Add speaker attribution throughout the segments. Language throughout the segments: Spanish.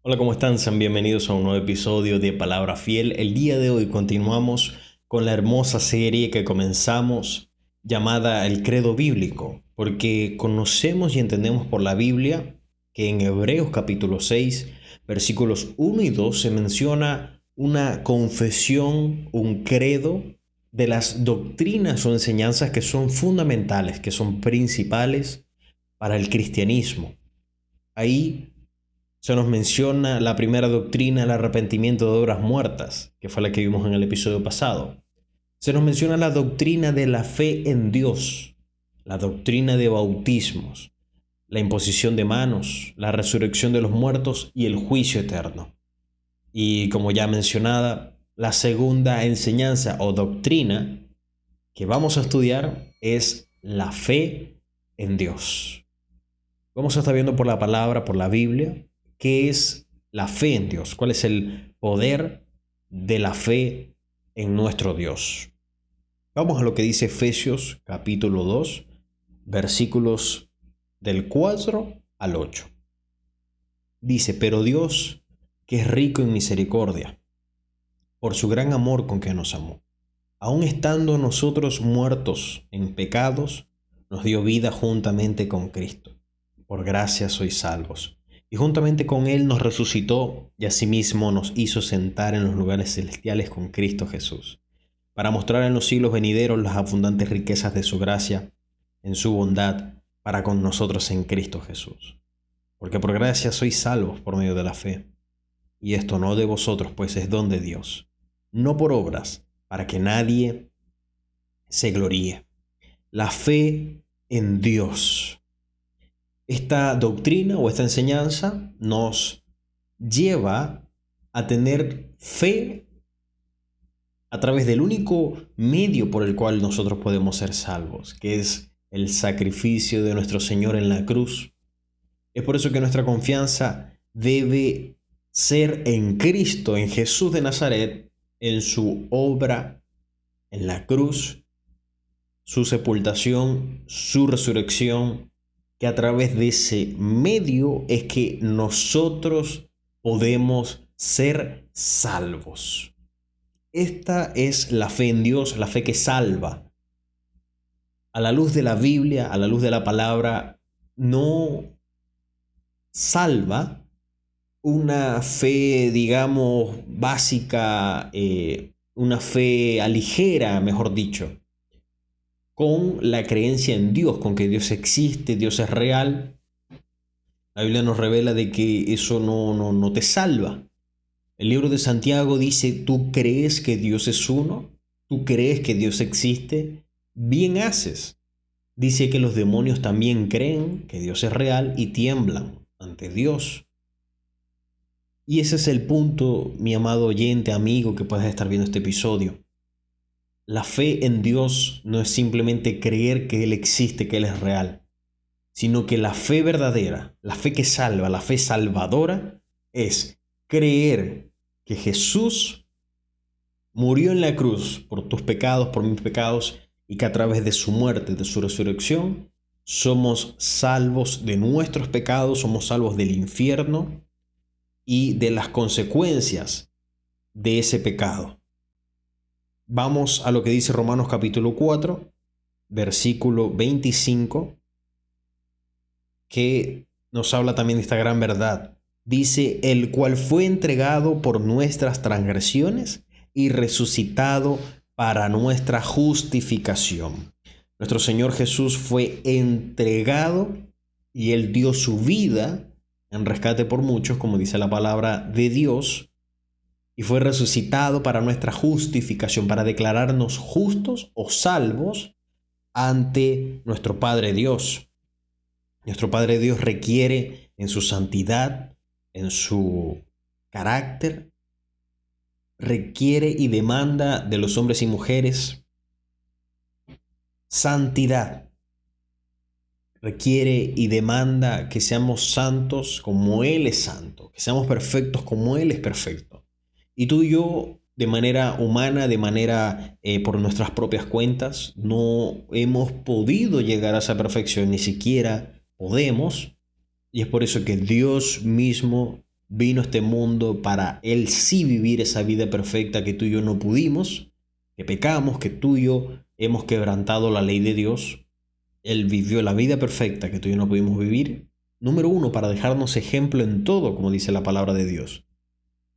Speaker 1: Hola, ¿cómo están? Sean bienvenidos a un nuevo episodio de Palabra Fiel. El día de hoy continuamos con la hermosa serie que comenzamos llamada El Credo Bíblico, porque conocemos y entendemos por la Biblia que en Hebreos capítulo 6, versículos 1 y 2 se menciona una confesión, un credo de las doctrinas o enseñanzas que son fundamentales, que son principales para el cristianismo. Ahí se nos menciona la primera doctrina, el arrepentimiento de obras muertas, que fue la que vimos en el episodio pasado. Se nos menciona la doctrina de la fe en Dios, la doctrina de bautismos, la imposición de manos, la resurrección de los muertos y el juicio eterno. Y como ya mencionada, la segunda enseñanza o doctrina que vamos a estudiar es la fe en Dios. Vamos a estar viendo por la palabra, por la Biblia, qué es la fe en Dios, cuál es el poder de la fe en nuestro Dios. Vamos a lo que dice Efesios capítulo 2, versículos del 4 al 8. Dice, pero Dios, que es rico en misericordia, por su gran amor con que nos amó, aun estando nosotros muertos en pecados, nos dio vida juntamente con Cristo. Por gracia sois salvos. Y juntamente con Él nos resucitó y asimismo nos hizo sentar en los lugares celestiales con Cristo Jesús, para mostrar en los siglos venideros las abundantes riquezas de su gracia, en su bondad, para con nosotros en Cristo Jesús. Porque por gracia sois salvos por medio de la fe. Y esto no de vosotros, pues es don de Dios, no por obras, para que nadie se gloríe. La fe en Dios. Esta doctrina o esta enseñanza nos lleva a tener fe a través del único medio por el cual nosotros podemos ser salvos, que es el sacrificio de nuestro Señor en la cruz. Es por eso que nuestra confianza debe ser en Cristo, en Jesús de Nazaret, en su obra en la cruz, su sepultación, su resurrección, que a través de ese medio es que nosotros podemos ser salvos. Esta es la fe en Dios, la fe que salva. A la luz de la Biblia, a la luz de la palabra, no salva una fe, digamos, básica, una fe ligera, mejor dicho, con la creencia en Dios, con que Dios existe, Dios es real. La Biblia nos revela de que eso no te salva. El libro de Santiago dice, ¿tú crees que Dios es uno? ¿Tú crees que Dios existe? Bien haces. Dice que los demonios también creen que Dios es real y tiemblan ante Dios. Y ese es el punto, mi amado oyente, amigo, que puedes estar viendo este episodio. La fe en Dios no es simplemente creer que Él existe, que Él es real, sino que la fe verdadera, la fe que salva, la fe salvadora, es creer que Jesús murió en la cruz por tus pecados, por mis pecados, y que a través de su muerte, de su resurrección, somos salvos de nuestros pecados, somos salvos del infierno y de las consecuencias de ese pecado. Vamos a lo que dice Romanos capítulo 4, versículo 25, que nos habla también de esta gran verdad. Dice, el cual fue entregado por nuestras transgresiones y resucitado para nuestra justificación. Nuestro Señor Jesús fue entregado y Él dio su vida en rescate por muchos, como dice la palabra de Dios, y fue resucitado para nuestra justificación, para declararnos justos o salvos ante nuestro Padre Dios. Nuestro Padre Dios requiere en su santidad, en su carácter, requiere y demanda de los hombres y mujeres santidad. Requiere y demanda que seamos santos como Él es santo, que seamos perfectos como Él es perfecto. Y tú y yo, de manera humana, de manera por nuestras propias cuentas, no hemos podido llegar a esa perfección, ni siquiera podemos. Y es por eso que Dios mismo vino a este mundo para Él sí vivir esa vida perfecta que tú y yo no pudimos, que pecamos, que tú y yo hemos quebrantado la ley de Dios. Él vivió la vida perfecta que tú y yo no pudimos vivir. Número uno, para dejarnos ejemplo en todo, como dice la palabra de Dios.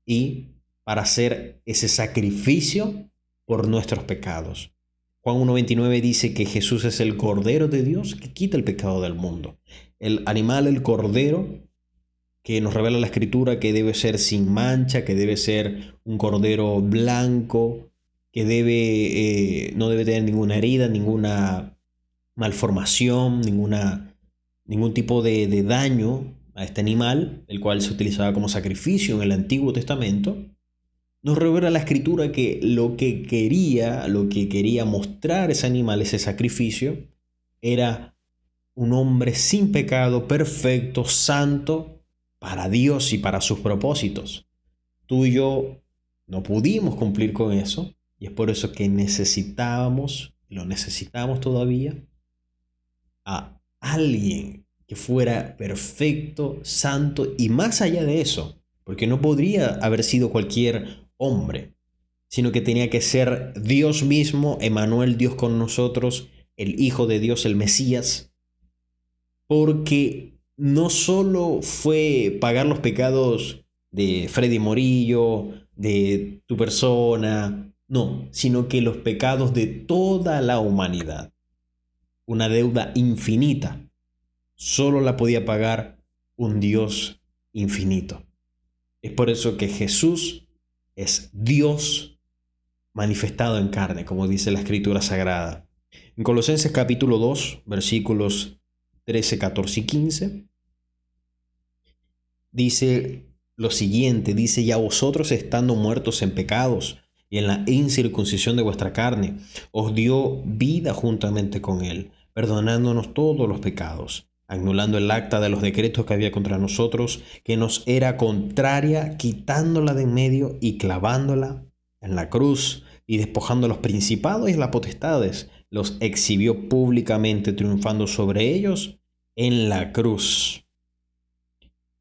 Speaker 1: Y para hacer ese sacrificio por nuestros pecados. Juan 1.29 dice que Jesús es el Cordero de Dios que quita el pecado del mundo. El animal, el Cordero, que nos revela la Escritura que debe ser sin mancha, que debe ser un cordero blanco, que no debe tener ninguna herida, ninguna malformación, ningún tipo de daño a este animal, el cual se utilizaba como sacrificio en el Antiguo Testamento. Nos revela la Escritura que lo que quería mostrar ese animal, ese sacrificio, era un hombre sin pecado, perfecto, santo, para Dios y para sus propósitos. Tú y yo no pudimos cumplir con eso, y es por eso que lo necesitamos todavía, a alguien que fuera perfecto, santo y más allá de eso, porque no podría haber sido cualquier hombre, sino que tenía que ser Dios mismo, Emmanuel, Dios con nosotros, el Hijo de Dios, el Mesías, porque no solo fue pagar los pecados de Freddy Morillo, de tu persona, no, sino que los pecados de toda la humanidad. Una deuda infinita. Solo la podía pagar un Dios infinito. Es por eso que Jesús es Dios manifestado en carne, como dice la Escritura Sagrada. En Colosenses capítulo 2, versículos 13, 14 y 15, dice lo siguiente, dice: y a vosotros, estando muertos en pecados y en la incircuncisión de vuestra carne, os dio vida juntamente con Él, perdonándonos todos los pecados, anulando el acta de los decretos que había contra nosotros, que nos era contraria, quitándola de en medio y clavándola en la cruz, y despojando a los principados y a las potestades, los exhibió públicamente, triunfando sobre ellos en la cruz.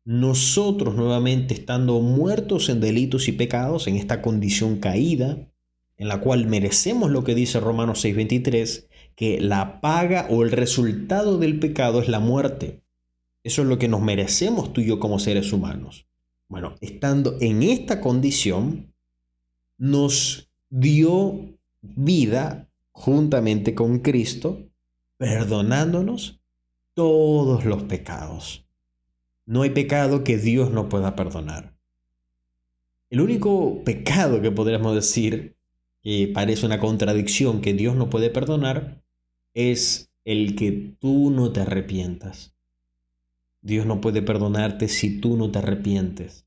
Speaker 1: Nosotros, nuevamente, estando muertos en delitos y pecados, en esta condición caída, en la cual merecemos lo que dice Romanos 6:23, que la paga o el resultado del pecado es la muerte. Eso es lo que nos merecemos tú y yo como seres humanos. Bueno, estando en esta condición, nos dio vida juntamente con Cristo, perdonándonos todos los pecados. No hay pecado que Dios no pueda perdonar. El único pecado que podríamos decir que parece una contradicción que Dios no puede perdonar es el que tú no te arrepientas. Dios no puede perdonarte si tú no te arrepientes.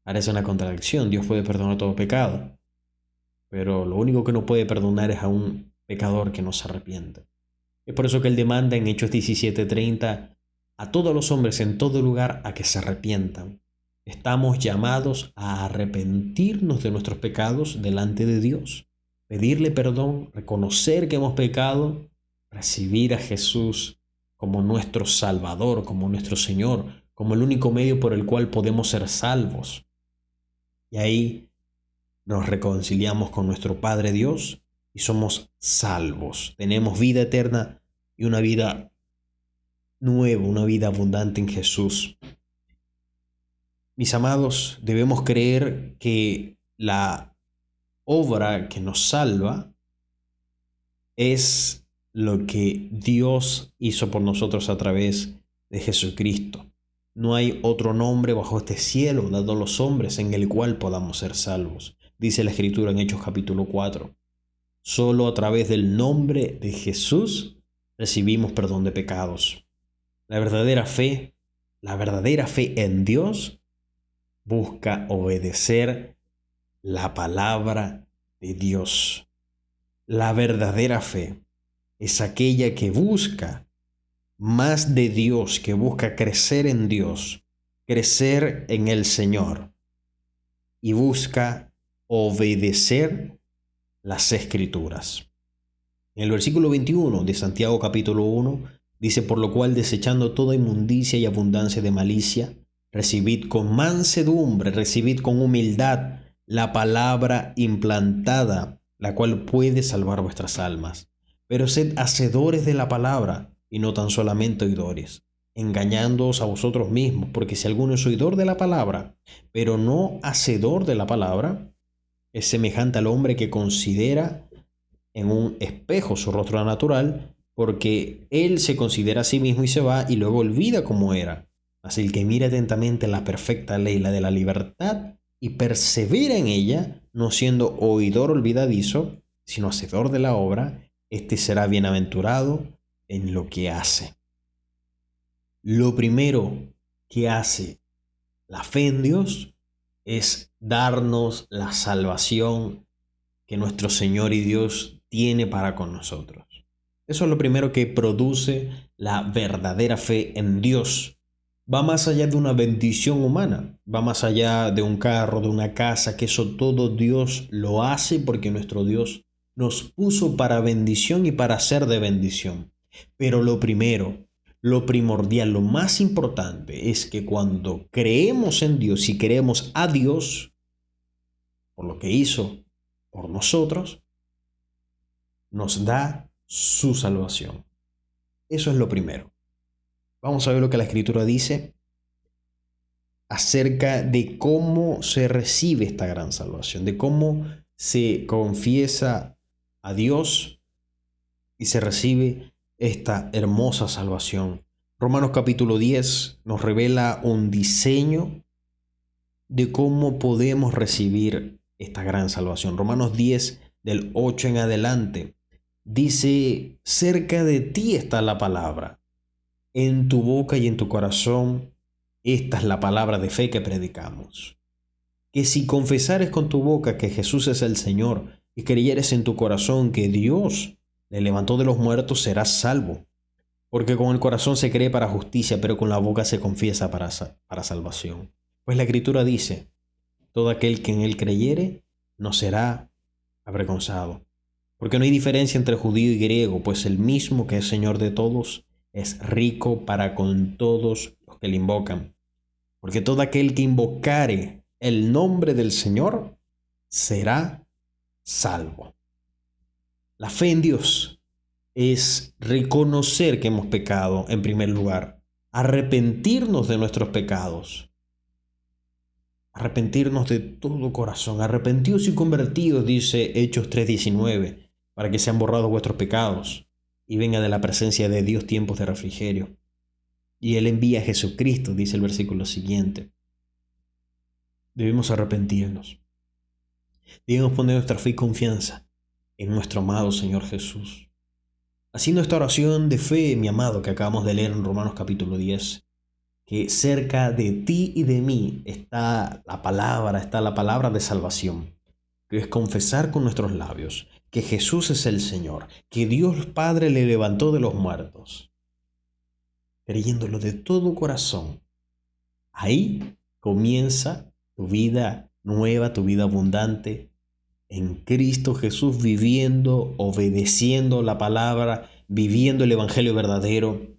Speaker 1: Parece una contradicción. Dios puede perdonar todo pecado, pero lo único que no puede perdonar es a un pecador que no se arrepiente. Es por eso que Él demanda en Hechos 17:30 a todos los hombres en todo lugar a que se arrepientan. Estamos llamados a arrepentirnos de nuestros pecados delante de Dios, pedirle perdón, reconocer que hemos pecado, recibir a Jesús como nuestro Salvador, como nuestro Señor, como el único medio por el cual podemos ser salvos. Y ahí nos reconciliamos con nuestro Padre Dios y somos salvos. Tenemos vida eterna y una vida nueva, una vida abundante en Jesús. Mis amados, debemos creer que la obra que nos salva es lo que Dios hizo por nosotros a través de Jesucristo. No hay otro nombre bajo este cielo dado a los hombres en el cual podamos ser salvos. Dice la Escritura en Hechos capítulo 4. Solo a través del nombre de Jesús recibimos perdón de pecados. La verdadera fe en Dios busca obedecer la palabra de Dios. La verdadera fe es aquella que busca más de Dios, que busca crecer en Dios, crecer en el Señor y busca obedecer las Escrituras. En el versículo 21 de Santiago capítulo 1 dice: por lo cual, desechando toda inmundicia y abundancia de malicia, recibid con mansedumbre, recibid con humildad la palabra implantada, la cual puede salvar vuestras almas. Pero sed hacedores de la palabra y no tan solamente oidores, engañándoos a vosotros mismos, porque si alguno es oidor de la palabra, pero no hacedor de la palabra, es semejante al hombre que considera en un espejo su rostro natural, porque él se considera a sí mismo y se va y luego olvida cómo era. Así el que mira atentamente la perfecta ley, la de la libertad, y persevera en ella, no siendo oidor olvidadizo, sino hacedor de la obra, este será bienaventurado en lo que hace. Lo primero que hace la fe en Dios es darnos la salvación que nuestro Señor y Dios tiene para con nosotros. Eso es lo primero que produce la verdadera fe en Dios. Va más allá de una bendición humana, va más allá de un carro, de una casa, que eso todo Dios lo hace porque nuestro Dios nos puso para bendición y para ser de bendición. Pero lo primero, lo primordial, lo más importante es que cuando creemos en Dios y creemos a Dios por lo que hizo por nosotros, nos da su salvación. Eso es lo primero. Vamos a ver lo que la Escritura dice acerca de cómo se recibe esta gran salvación, de cómo se confiesa a Dios y se recibe esta hermosa salvación. Romanos capítulo 10 nos revela un diseño de cómo podemos recibir esta gran salvación. Romanos 10 del 8 en adelante dice: cerca de ti está la palabra, en tu boca y en tu corazón. Esta es la palabra de fe que predicamos. Que si confesares con tu boca que Jesús es el Señor y creyeres en tu corazón que Dios le levantó de los muertos, serás salvo. Porque con el corazón se cree para justicia, pero con la boca se confiesa para salvación. Pues la Escritura dice: todo aquel que en él creyere no será avergonzado. Porque no hay diferencia entre judío y griego, pues el mismo que es Señor de todos es rico para con todos los que le invocan. Porque todo aquel que invocare el nombre del Señor será salvo. La fe en Dios es reconocer que hemos pecado en primer lugar, arrepentirnos de nuestros pecados, arrepentirnos de todo corazón, arrepentidos y convertidos, dice Hechos 3:19, para que sean borrados vuestros pecados y venga de la presencia de Dios tiempos de refrigerio. Y Él envía a Jesucristo, dice el versículo siguiente. Debemos arrepentirnos. Debemos poner nuestra fe y confianza en nuestro amado Señor Jesús. Haciendo esta oración de fe, mi amado, que acabamos de leer en Romanos capítulo 10, que cerca de ti y de mí está la palabra de salvación, que es confesar con nuestros labios que Jesús es el Señor, que Dios Padre le levantó de los muertos, creyéndolo de todo corazón. Ahí comienza tu vida nueva, tu vida abundante en Cristo Jesús, viviendo, obedeciendo la palabra, viviendo el evangelio verdadero.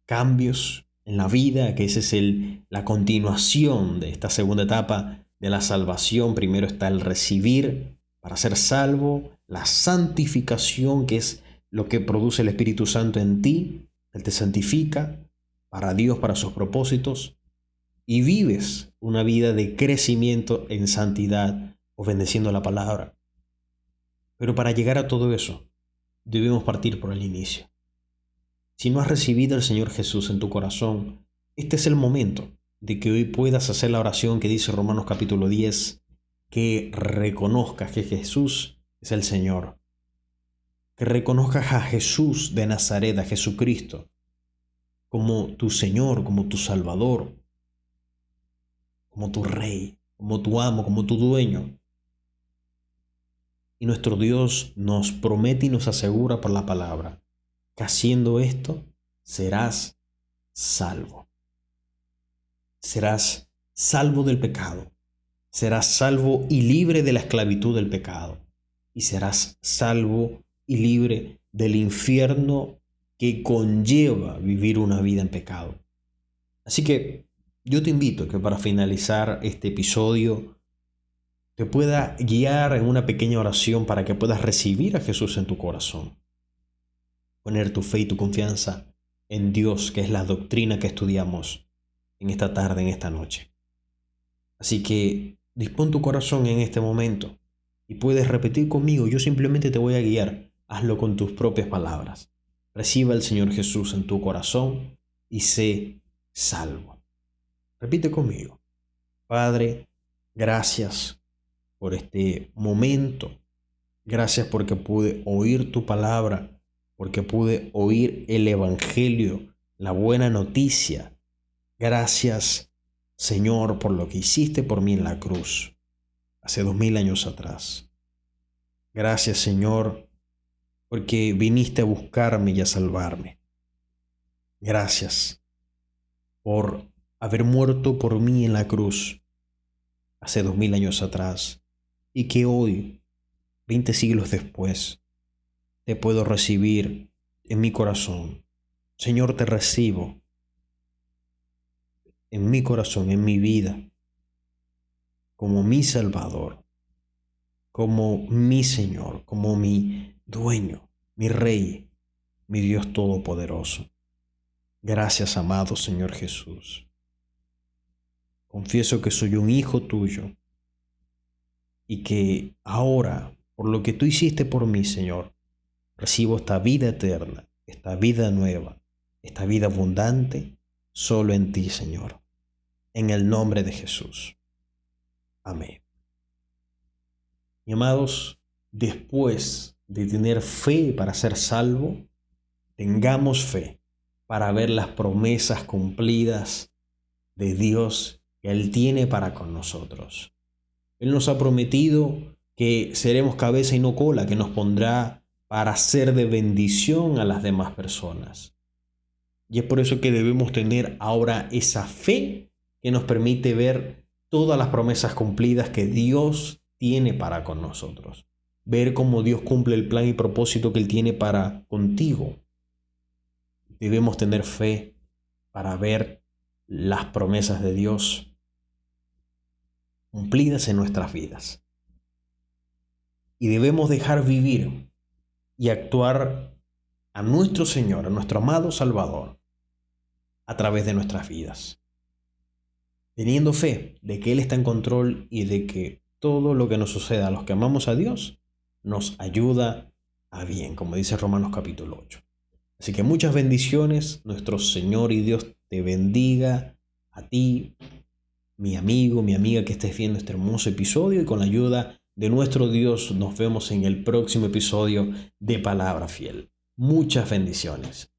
Speaker 1: Cambios en la vida, que esa es la continuación de esta segunda etapa de la salvación. Primero está el recibir para ser salvo, la santificación, que es lo que produce el Espíritu Santo en ti. Él te santifica para Dios, para sus propósitos, y vives una vida de crecimiento en santidad, obedeciendo la palabra. Pero para llegar a todo eso, debemos partir por el inicio. Si no has recibido al Señor Jesús en tu corazón, este es el momento de que hoy puedas hacer la oración que dice Romanos capítulo 10, que reconozcas que Jesús es el Señor, que reconozcas a Jesús de Nazaret, a Jesucristo, como tu Señor, como tu Salvador, como tu Rey, como tu amo, como tu dueño. Y nuestro Dios nos promete y nos asegura por la palabra que haciendo esto serás salvo. Serás salvo del pecado. Serás salvo y libre de la esclavitud del pecado. Y serás salvo y libre del infierno que conlleva vivir una vida en pecado. Así que yo te invito a que para finalizar este episodio te pueda guiar en una pequeña oración para que puedas recibir a Jesús en tu corazón. Poner tu fe y tu confianza en Dios, que es la doctrina que estudiamos en esta tarde, en esta noche. Así que dispón tu corazón en este momento y puedes repetir conmigo. Yo simplemente te voy a guiar. Hazlo con tus propias palabras. Reciba al Señor Jesús en tu corazón y sé salvo. Repite conmigo. Padre, gracias por este momento. Gracias porque pude oír tu palabra, porque pude oír el Evangelio, la buena noticia. Gracias, Señor, por lo que hiciste por mí en la cruz, hace 2000 años atrás. Gracias, Señor, porque viniste a buscarme y a salvarme. Gracias por haber muerto por mí en la cruz hace 2000 años atrás y que hoy, 20 siglos después, te puedo recibir en mi corazón. Señor, te recibo en mi corazón, en mi vida, como mi Salvador, como mi Señor, como mi dueño, mi Rey, mi Dios Todopoderoso. Gracias, amado Señor Jesús. Confieso que soy un hijo tuyo y que ahora, por lo que tú hiciste por mí, Señor, recibo esta vida eterna, esta vida nueva, esta vida abundante, solo en ti, Señor. En el nombre de Jesús. Amén. Mi amados, después de tener fe para ser salvo, tengamos fe para ver las promesas cumplidas de Dios que Él tiene para con nosotros. Él nos ha prometido que seremos cabeza y no cola, que nos pondrá para ser de bendición a las demás personas. Y es por eso que debemos tener ahora esa fe que nos permite ver todas las promesas cumplidas que Dios tiene para con nosotros. Ver cómo Dios cumple el plan y propósito que Él tiene para contigo. Debemos tener fe para ver las promesas de Dios cumplidas en nuestras vidas. Y debemos dejar vivir y actuar a nuestro Señor, a nuestro amado Salvador, a través de nuestras vidas. Teniendo fe de que Él está en control y de que todo lo que nos suceda a los que amamos a Dios nos ayuda a bien, como dice Romanos capítulo 8. Así que muchas bendiciones, nuestro Señor y Dios te bendiga a ti, mi amigo, mi amiga que estés viendo este hermoso episodio, y con la ayuda de nuestro Dios nos vemos en el próximo episodio de Palabra Fiel. Muchas bendiciones.